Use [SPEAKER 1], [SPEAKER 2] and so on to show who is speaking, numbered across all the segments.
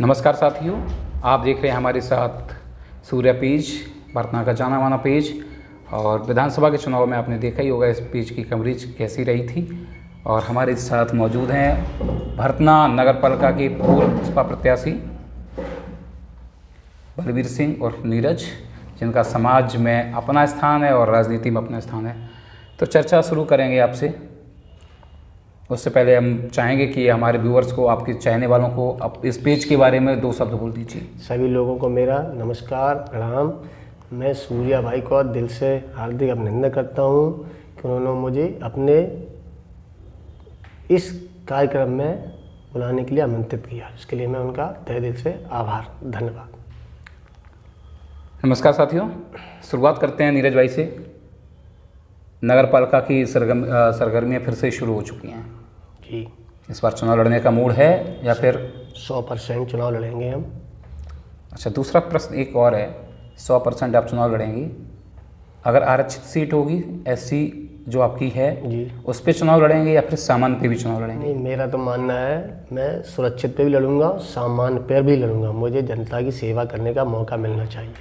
[SPEAKER 1] नमस्कार साथियों, आप देख रहे हैं हमारे साथ सूर्या पेज, भरतना का जाना माना पेज। और विधानसभा के चुनाव में आपने देखा ही होगा इस पेज की कवरेज कैसी रही थी। और हमारे साथ मौजूद हैं भरतना नगर पालिका के पूर्व बसपा प्रत्याशी बलवीर सिंह और नीरज, जिनका समाज में अपना स्थान है और राजनीति में अपना स्थान है। तो चर्चा शुरू करेंगे आपसे। उससे पहले हम चाहेंगे कि हमारे व्यूअर्स को, आपके चाहने वालों को, आप इस पेज के बारे में 2 शब्द बोल दीजिए।
[SPEAKER 2] सभी लोगों को मेरा नमस्कार, प्रणाम। मैं सूर्या भाई को दिल से हार्दिक अभिनंदन करता हूं कि उन्होंने मुझे अपने इस कार्यक्रम में बुलाने के लिए आमंत्रित किया। इसके लिए मैं उनका तहे दिल से आभार, धन्यवाद।
[SPEAKER 1] नमस्कार साथियों, शुरुआत करते हैं नीरज भाई से। नगर पालिका की सरगर्मियाँ फिर से शुरू हो चुकी हैं
[SPEAKER 2] जी।
[SPEAKER 1] इस बार चुनाव लड़ने का मूड है या फिर
[SPEAKER 2] 100% चुनाव लड़ेंगे हम।
[SPEAKER 1] अच्छा, दूसरा प्रश्न एक और है, 100% आप चुनाव लड़ेंगी। अगर आरक्षित सीट होगी एससी जो आपकी है
[SPEAKER 2] जी,
[SPEAKER 1] उस पर चुनाव लड़ेंगे या फिर सामान्य पे भी चुनाव लड़ेंगे?
[SPEAKER 2] नहीं, मेरा तो मानना है मैं सुरक्षित पे भी लड़ूंगा, सामान्य पे भी लड़ूंगा। मुझे जनता की सेवा करने का मौका मिलना चाहिए।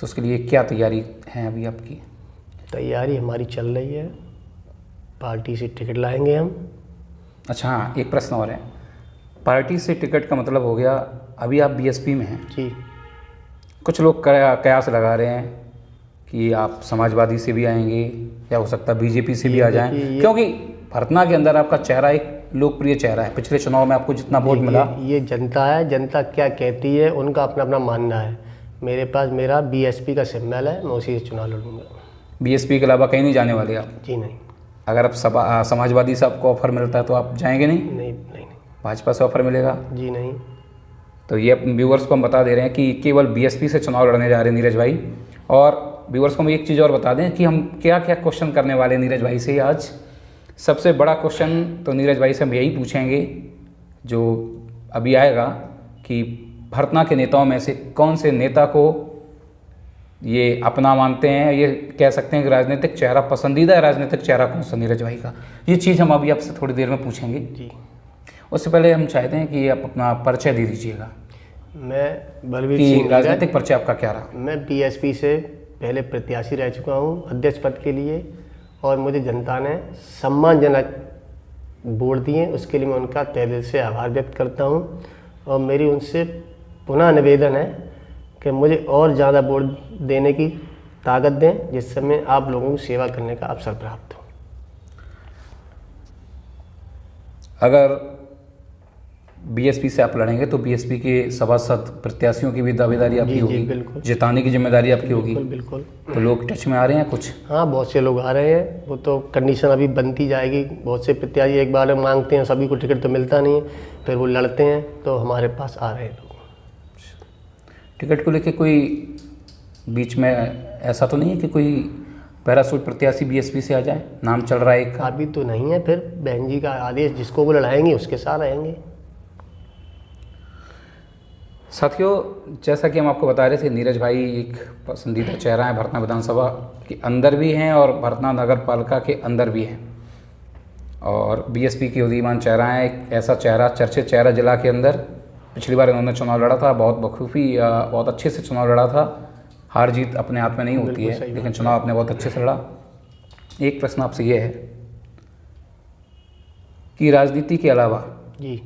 [SPEAKER 1] तो उसके लिए क्या तैयारी है अभी आपकी?
[SPEAKER 2] तैयारी हमारी चल रही है, पार्टी से टिकट लाएंगे हम।
[SPEAKER 1] अच्छा हाँ, एक प्रश्न और है। पार्टी से टिकट का मतलब हो गया, अभी आप बीएसपी में हैं
[SPEAKER 2] जी।
[SPEAKER 1] कुछ लोग कयास लगा रहे हैं कि आप समाजवादी से भी आएंगे या हो सकता है बीजेपी से भी आ जाएं, क्योंकि भरतना के अंदर आपका चेहरा एक लोकप्रिय चेहरा है। पिछले चुनाव में आपको जितना वोट मिला,
[SPEAKER 2] ये जनता है, जनता क्या कहती है उनका अपना अपना मानना है। मेरे पास मेरा बीएसपी का सिंबल है, मैं उसी से चुनाव लड़ूंगा।
[SPEAKER 1] बीएसपी के अलावा कहीं नहीं जाने वाले आप?
[SPEAKER 2] जी नहीं।
[SPEAKER 1] अगर आप समाजवादी से आपको ऑफर मिलता है तो आप जाएंगे? नहीं
[SPEAKER 2] नहीं नहीं।
[SPEAKER 1] भाजपा से ऑफर मिलेगा?
[SPEAKER 2] जी नहीं।
[SPEAKER 1] तो ये व्यूवर्स को हम बता दे रहे हैं कि केवल बीएसपी से चुनाव लड़ने जा रहे हैं नीरज भाई। और व्यूवर्स को हम एक चीज़ और बता दें कि हम क्या क्या क्वेश्चन करने वाले हैं नीरज भाई से आज। सबसे बड़ा क्वेश्चन तो नीरज भाई से हम यही पूछेंगे जो अभी आएगा कि भरतना के नेताओं में से कौन से नेता को ये अपना मानते हैं, ये कह सकते हैं कि राजनीतिक चेहरा, पसंदीदा राजनीतिक चेहरा कौन सा नीरज भाई का। ये चीज़ हम अभी आपसे थोड़ी देर में पूछेंगे
[SPEAKER 2] जी।
[SPEAKER 1] उससे पहले हम चाहते हैं कि आप अपना परिचय दे दीजिएगा।
[SPEAKER 2] मैं बलवीर सिंह,
[SPEAKER 1] राजनीतिक परिचय आपका क्या रहा?
[SPEAKER 2] मैं बीएसपी से पहले प्रत्याशी रह चुका हूँ अध्यक्ष पद के लिए, और मुझे जनता ने सम्मानजनक वोट दिए, उसके लिए मैं उनका तहे दिल से आभार व्यक्त करता हूँ। और मेरी उनसे पुनः निवेदन है कि मुझे और ज़्यादा वोट देने की ताकत दें, जिससे मैं आप लोगों की सेवा करने का अवसर प्राप्त हो।
[SPEAKER 1] अगर बीएसपी से आप लड़ेंगे तो बीएसपी के सभासद प्रत्याशियों की भी दावेदारी आपकी होगी,
[SPEAKER 2] बिल्कुल।
[SPEAKER 1] जिताने की जिम्मेदारी आपकी होगी।
[SPEAKER 2] बिल्कुल।
[SPEAKER 1] तो लोग टच में आ रहे हैं कुछ?
[SPEAKER 2] हाँ, बहुत से लोग आ रहे हैं। वो तो कंडीशन अभी बनती जाएगी। बहुत से प्रत्याशी एक बार मांगते हैं, सभी को टिकट तो मिलता नहीं है, फिर वो लड़ते हैं, तो हमारे पास आ रहे हैं लोग।
[SPEAKER 1] टिकट को लेके कोई बीच में ऐसा तो नहीं है कि कोई पैरासूट प्रत्याशी बीएसपी से आ जाए? नाम चल रहा है एक।
[SPEAKER 2] अभी तो नहीं है, फिर बहन जी का आदेश, जिसको वो लड़ाएंगे उसके साथ रहेंगे।
[SPEAKER 1] साथियों, जैसा कि हम आपको बता रहे थे, नीरज भाई एक पसंदीदा चेहरा है, भरतना विधानसभा के अंदर भी हैं और भरतना नगर पालिका के अंदर भी हैं, और बीएसपी की उदीयमान चेहरा है। एक ऐसा चेहरा, चर्चित चेहरा जिला के अंदर। पिछली बार इन्होंने चुनाव लड़ा था, बहुत बखूबी, बहुत अच्छे से चुनाव लड़ा था। हार जीत अपने हाथ में नहीं होती है, लेकिन चुनाव आपने बहुत अच्छे से लड़ा। एक प्रश्न आपसे ये है कि राजनीति के अलावा
[SPEAKER 2] जी,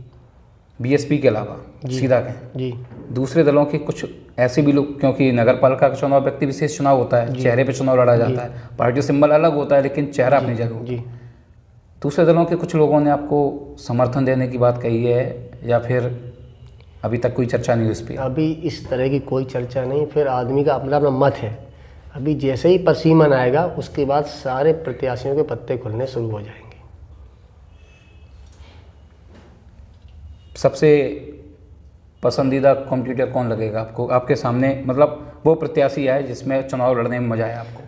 [SPEAKER 1] बीएसपी के अलावा सीधा कहें
[SPEAKER 2] जी,
[SPEAKER 1] दूसरे दलों के कुछ ऐसे भी लोग, क्योंकि नगर पालिका का चुनाव व्यक्ति विशेष चुनाव होता है, चेहरे पे चुनाव लड़ा जाता है, पार्टी सिंबल अलग होता है लेकिन चेहरा अपनी जगह होता है। दूसरे दलों के कुछ लोगों ने आपको समर्थन देने की बात कही है या फिर अभी तक कोई चर्चा नहीं हुई इस पर?
[SPEAKER 2] अभी इस तरह की कोई चर्चा नहीं। फिर आदमी का अपना अपना मत है। अभी जैसे ही पसीमन आएगा उसके बाद सारे प्रत्याशियों के पत्ते खुलने शुरू हो जाएंगे।
[SPEAKER 1] सबसे पसंदीदा कॉम्पिटिटर कौन लगेगा आपको, आपके सामने? मतलब वो प्रत्याशी है जिसमें चुनाव लड़ने में मजा आया आपको?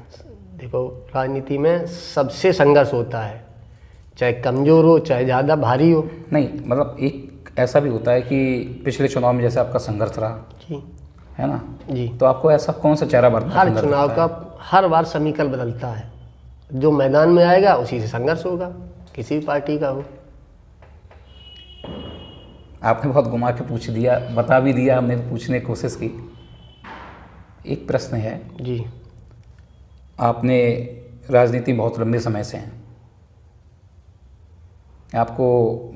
[SPEAKER 2] देखो, राजनीति में सबसे संघर्ष होता है, चाहे कमज़ोर हो चाहे ज़्यादा भारी हो।
[SPEAKER 1] नहीं, मतलब एक ऐसा भी होता है कि पिछले चुनाव में जैसे आपका संघर्ष रहा
[SPEAKER 2] जी,
[SPEAKER 1] है ना
[SPEAKER 2] जी,
[SPEAKER 1] तो आपको ऐसा कौन सा चेहरा बढ़ता?
[SPEAKER 2] हर चुनाव का हर बार समीकरण बदलता है। जो मैदान में आएगा उसी से संघर्ष होगा, किसी भी पार्टी का हो।
[SPEAKER 1] आपने बहुत घुमा के पूछ दिया, बता भी दिया, हमने भी पूछने की कोशिश की। एक प्रश्न है,
[SPEAKER 2] जी।
[SPEAKER 1] आपने राजनीति बहुत लंबे समय से हैं, आपको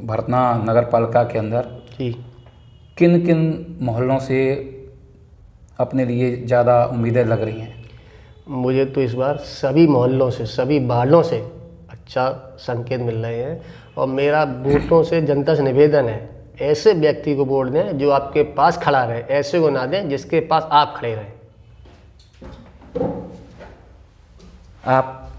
[SPEAKER 1] भरतना नगर पालिका के अंदर
[SPEAKER 2] जी।
[SPEAKER 1] किन किन मोहल्लों से अपने लिए ज़्यादा उम्मीदें लग रही हैं?
[SPEAKER 2] मुझे तो इस बार सभी मोहल्लों से, सभी वार्डों से अच्छा संकेत मिल रहे हैं, और मेरा वोटों से जनता से निवेदन है, ऐसे व्यक्ति को वोट दें जो आपके पास खड़ा रहे, ऐसे को ना दें जिसके पास आप खड़े रहें।
[SPEAKER 1] आप,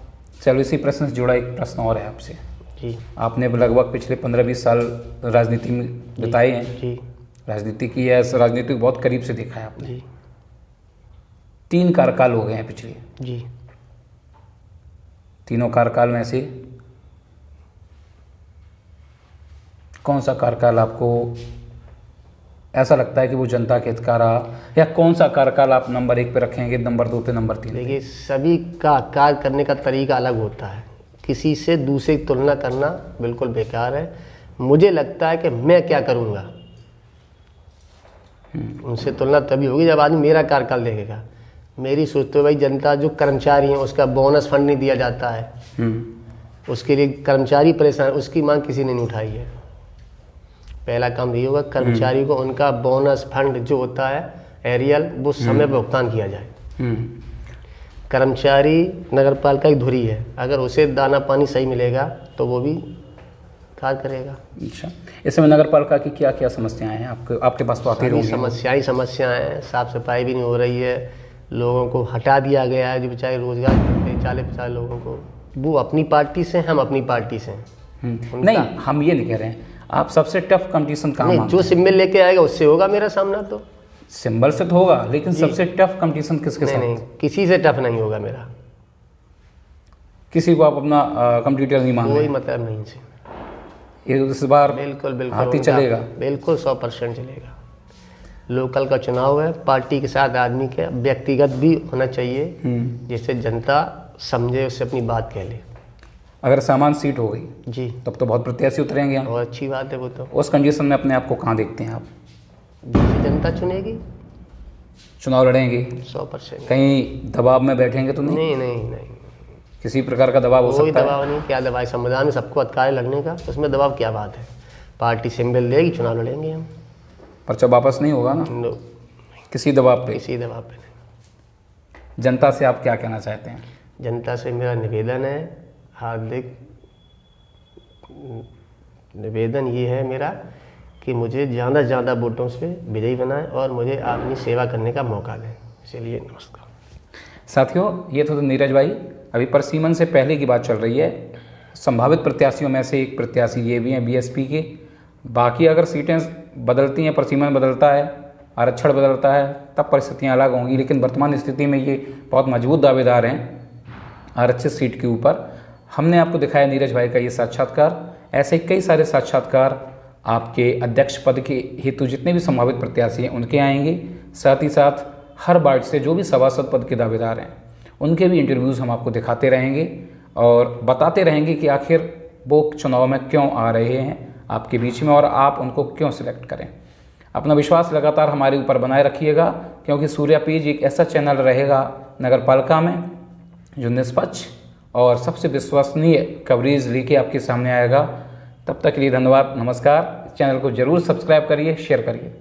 [SPEAKER 1] चलो इसी प्रश्न से जुड़ा एक प्रश्न और है आपसे।
[SPEAKER 2] जी।
[SPEAKER 1] आपने लगभग पिछले 15-20 साल राजनीति में बिताए हैं,
[SPEAKER 2] जी।
[SPEAKER 1] राजनीति की है, राजनीति को बहुत करीब से देखा है आपने।
[SPEAKER 2] जी।
[SPEAKER 1] 3 कार्यकाल हो गए हैं पिछले,
[SPEAKER 2] जी।
[SPEAKER 1] तीनों कार्यकाल में से कौन सा कार्यकाल आपको ऐसा लगता है कि वो जनता के हित का रहा, या कौन सा कार्यकाल आप नंबर 1 पे रखेंगे, नंबर 2 पे, नंबर 3?
[SPEAKER 2] देखिए, सभी का कार्य करने का तरीका अलग होता है, किसी से दूसरे की तुलना करना बिल्कुल बेकार है। मुझे लगता है कि मैं क्या करूँगा, उनसे तुलना तभी होगी जब आदमी मेरा कार्यकाल देखेगा। मेरी सोच तो भाई, जनता जो कर्मचारी हैं उसका बोनस फंड नहीं दिया जाता है, उसके लिए कर्मचारी परेशान, उसकी मांग किसी ने नहीं उठाई है। पहला काम ये होगा, कर्मचारी को उनका बोनस फंड जो होता है एरियल, वो समय पर भुगतान किया जाए। कर्मचारी नगर पालिका की धुरी है, अगर उसे दाना पानी सही मिलेगा तो वो भी कार्य करेगा।
[SPEAKER 1] अच्छा, इस समय नगर पालिका की क्या क्या समस्याएं हैं आपके पास? तो आती होंगी।
[SPEAKER 2] समस्याएं हैं, साफ सफाई भी नहीं हो रही है, लोगों को हटा दिया गया है, जो बेचारे रोजगार करते हैं 40-50 लोगों को, वो अपनी पार्टी से, हम अपनी पार्टी से।
[SPEAKER 1] नहीं, हम ये नहीं कह रहे हैं, आप सबसे टफ कंपटीशन कहाँ
[SPEAKER 2] नहीं, जो सिम्बल लेके आएगा उससे होगा मेरा सामना। तो
[SPEAKER 1] सिंबल से तो होगा, लेकिन सबसे टफ कंपटीशन किसके साथ?
[SPEAKER 2] नहीं, किसी से टफ नहीं होगा मेरा।
[SPEAKER 1] किसी को आप अपना कंप्यूटर नहीं मान रहे?
[SPEAKER 2] कोई मतलब नहीं से।
[SPEAKER 1] इस बार
[SPEAKER 2] बिल्कुल
[SPEAKER 1] हाथी चलेगा?
[SPEAKER 2] बिल्कुल 100% चलेगा। लोकल का चुनाव है, पार्टी के साथ आदमी के व्यक्तिगत भी होना चाहिए, जिससे जनता समझे, उससे अपनी बात कह ले।
[SPEAKER 1] अगर सामान सीट हो गई
[SPEAKER 2] जी,
[SPEAKER 1] तब तो बहुत प्रत्याशी उतरेंगे यहाँ।
[SPEAKER 2] और अच्छी बात है वो तो।
[SPEAKER 1] उस कंडीशन में अपने आप को कहाँ देखते हैं आप?
[SPEAKER 2] जैसे जनता चुनेगी,
[SPEAKER 1] चुनाव लड़ेंगे,
[SPEAKER 2] 100%।
[SPEAKER 1] कहीं दबाव में बैठेंगे तो नहीं?
[SPEAKER 2] नहीं,
[SPEAKER 1] किसी प्रकार का दबाव हो
[SPEAKER 2] कोई
[SPEAKER 1] सकता है?
[SPEAKER 2] दबाव नहीं। क्या दबाव? संविधान में सबको अधिकार लड़ने का, उसमें दबाव क्या बात है? पार्टी सिंबल देगी, चुनाव लड़ेंगे हम।
[SPEAKER 1] पर्चा वापस नहीं होगा ना?
[SPEAKER 2] नो,
[SPEAKER 1] किसी दबाव पे?
[SPEAKER 2] किसी दबाव पे नहीं।
[SPEAKER 1] जनता से आप क्या कहना चाहते हैं?
[SPEAKER 2] जनता से मेरा निवेदन है, हार्दिक निवेदन ये है मेरा कि मुझे ज़्यादा से ज़्यादा वोटों से विजयी बनाएं और मुझे अपनी सेवा करने का मौका दें। इसलिए नमस्कार।
[SPEAKER 1] साथियों, ये तो नीरज भाई, अभी परसीमन से पहले की बात चल रही है। संभावित प्रत्याशियों में से एक प्रत्याशी ये भी हैं बीएसपी के। बाकी अगर सीटें बदलती हैं, परसीमन बदलता है, आरक्षण बदलता है, तब परिस्थितियाँ अलग होंगी, लेकिन वर्तमान स्थिति में ये बहुत मजबूत दावेदार हैं आरक्षित सीट के ऊपर। हमने आपको दिखाया नीरज भाई का ये साक्षात्कार। ऐसे कई सारे साक्षात्कार आपके अध्यक्ष पद के हेतु जितने भी संभावित प्रत्याशी हैं उनके आएंगे। साथ ही साथ हर वार्ड से जो भी सभासद पद के दावेदार हैं उनके भी इंटरव्यूज़ हम आपको दिखाते रहेंगे और बताते रहेंगे कि आखिर वो चुनाव में क्यों आ रहे हैं आपके बीच में और आप उनको क्यों सिलेक्ट करें। अपना विश्वास लगातार हमारे ऊपर बनाए रखिएगा, क्योंकि सूर्या पेज एक ऐसा चैनल रहेगा नगर पालिका में जो निष्पक्ष और सबसे विश्वसनीय कवरेज लेके आपके सामने आएगा। तब तक के लिए धन्यवाद, नमस्कार। चैनल को जरूर सब्सक्राइब करिए, शेयर करिए।